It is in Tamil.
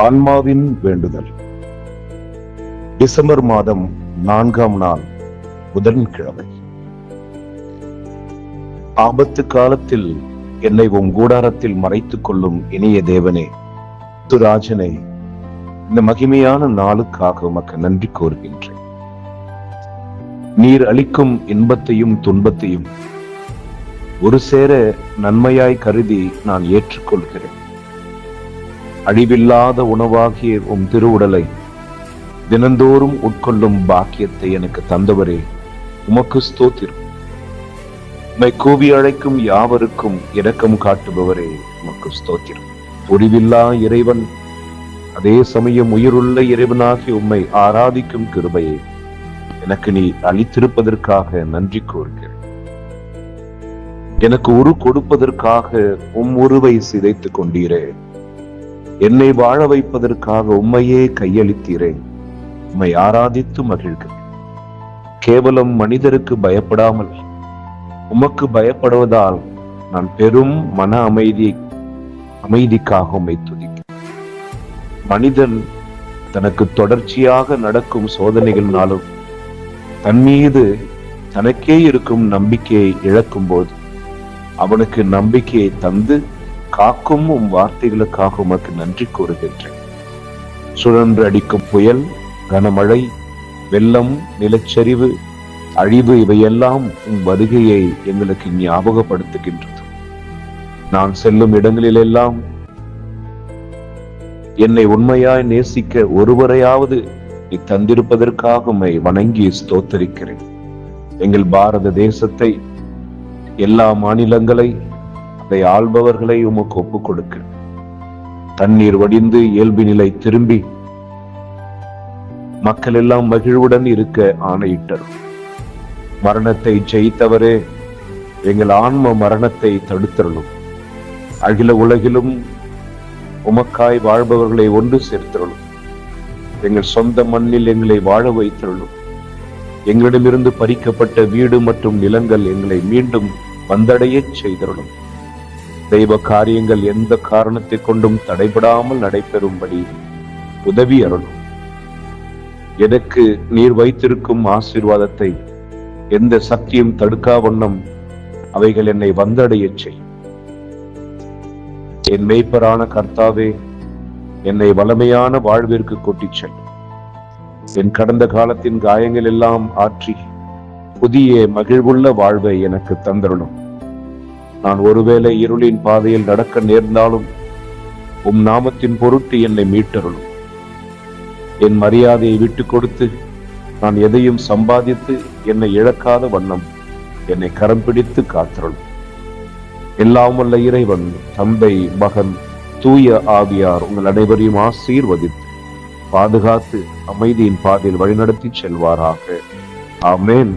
ஆன்மாவின் வேண்டுதல். டிசம்பர் மாதம் 4ஆம் நாள், புதன்கிழமை. ஆபத்து காலத்தில் என்னை உம் கூடாரத்தில் மறைத்துக் கொள்ளும் இனிய தேவனே, துராஜனை, இந்த மகிமையான நாளுக்காக உமக்கு நன்றி கூறுகின்றேன். நீர் அளிக்கும் இன்பத்தையும் துன்பத்தையும் ஒரு சேர நன்மையாய் கருதி நான் ஏற்றுக்கொள்கிறேன். அழிவில்லாத உணவாகிய உம் திருவுடலை தினந்தோறும் உட்கொள்ளும் பாக்கியத்தை எனக்கு தந்தவரே, உமக்கு ஸ்தோத்திரம். உம்மை கூவி அழைக்கும் யாவருக்கும் இரக்கம் காட்டுபவரே, உமக்கு ஸ்தோத்திரம். முடிவில்லா இறைவன், அதே சமயம் உயிருள்ள இறைவனாகி உம்மை ஆராதிக்கும் கிருபையை எனக்கு நீ அளித்திருப்பதற்காக நன்றி கூறுகிறேன். எனக்கு உரு கொடுப்பதற்காக உம் உருவை சிதைத்துக் கொண்டீரே, என்னை வாழ வைப்பதற்காக உம்மையே கையளித்தீரே, உம்மை ஆராதித்து மகிழ்கிறேன். கேவலம் மனிதருக்கு பயப்படாமல் உமக்கு பயப்படுவதால் நான் பெரும் மன அமைதிக்காக உம்மை துதிக்கிறேன். மனிதன் தனக்கு தொடர்ச்சியாக நடக்கும் சோதனைகளினாலும் தன் மீது தனக்கே இருக்கும் நம்பிக்கையை இழக்கும் போது அவனுக்கு நம்பிக்கையை தந்து காக்கும் உம் வார்த்தைகளுக்காக உமக்கு நன்றி கூறுகின்றேன். சுழன்று அடிக்கும் புயல், கனமழை, வெள்ளம், நிலச்சரிவு, அழிவு இவையெல்லாம் உம் வருகையை எங்களுக்கு ஞாபகப்படுத்துகின்றது. நான் செல்லும் இடங்களிலெல்லாம் என்னை உண்மையாய் நேசிக்க ஒருவரையாவது நீ தந்திருப்பதற்காக உம்மை வணங்கி ஸ்தோத்தரிக்கிறேன். எங்கள் பாரத தேசத்தை, எல்லா மாநிலங்களை, அதை ஆள்பவர்களை உமக்கு ஒப்புக் கொடுக்க, தண்ணீர் வடிந்து இயல்பு நிலை திரும்பி மக்கள் எல்லாம் மகிழ்வுடன் இருக்க ஆணையிட்டர். மரணத்தை ஜெயித்தவரே, எங்கள் ஆன்ம மரணத்தை தடுத்தருளும். அகில உலகிலும் உமக்காய் வாழ்பவர்களை ஒன்று சேர்த்தருளும். எங்கள் சொந்த மண்ணில் எங்களை வாழ வைத்தருளும். எங்களிடமிருந்து பறிக்கப்பட்ட வீடு மற்றும் நிலங்கள் எங்களை மீண்டும் வந்தடைய செய்தருளும். தெய்வ காரியங்கள் எந்த காரணத்தை கொண்டும் தடைபடாமல் நடைபெறும்படி உதவி அருளும். எனக்கு நீர் வைத்திருக்கும் ஆசீர்வாதத்தை எந்த சக்தியும் தடுக்கா வண்ணம் அவைகள் என்னை வந்தடைய செய். என் மேய்ப்பரான கர்த்தாவே, என்னை வளமையான வாழ்விற்கு கூட்டிச் செல். என் கடந்த காலத்தின் காயங்கள் எல்லாம் ஆற்றி புதிய மகிழ்வுள்ள வாழ்வை எனக்கு தந்தருளும். நான் ஒருவேளை இருளின் பாதையில் நடக்க நேர்ந்தாலும் உம் நாமத்தின் பொருட்டு என்னை மீட்டருளும். என் மரியாதையை விட்டு கொடுத்து நான் எதையும் சம்பாதித்து என்னை இழக்காத வண்ணம் என்னை கரம் பிடித்து காத்தருளும். எல்லாம் வல்ல இறைவன், தந்தை, மகன், தூய ஆவியார் உங்கள் அனைவரையும் ஆசீர்வதித்து பாதுகாத்து அமைதியின் பாதையில் வழிநடத்தி செல்வாராக. ஆமென்.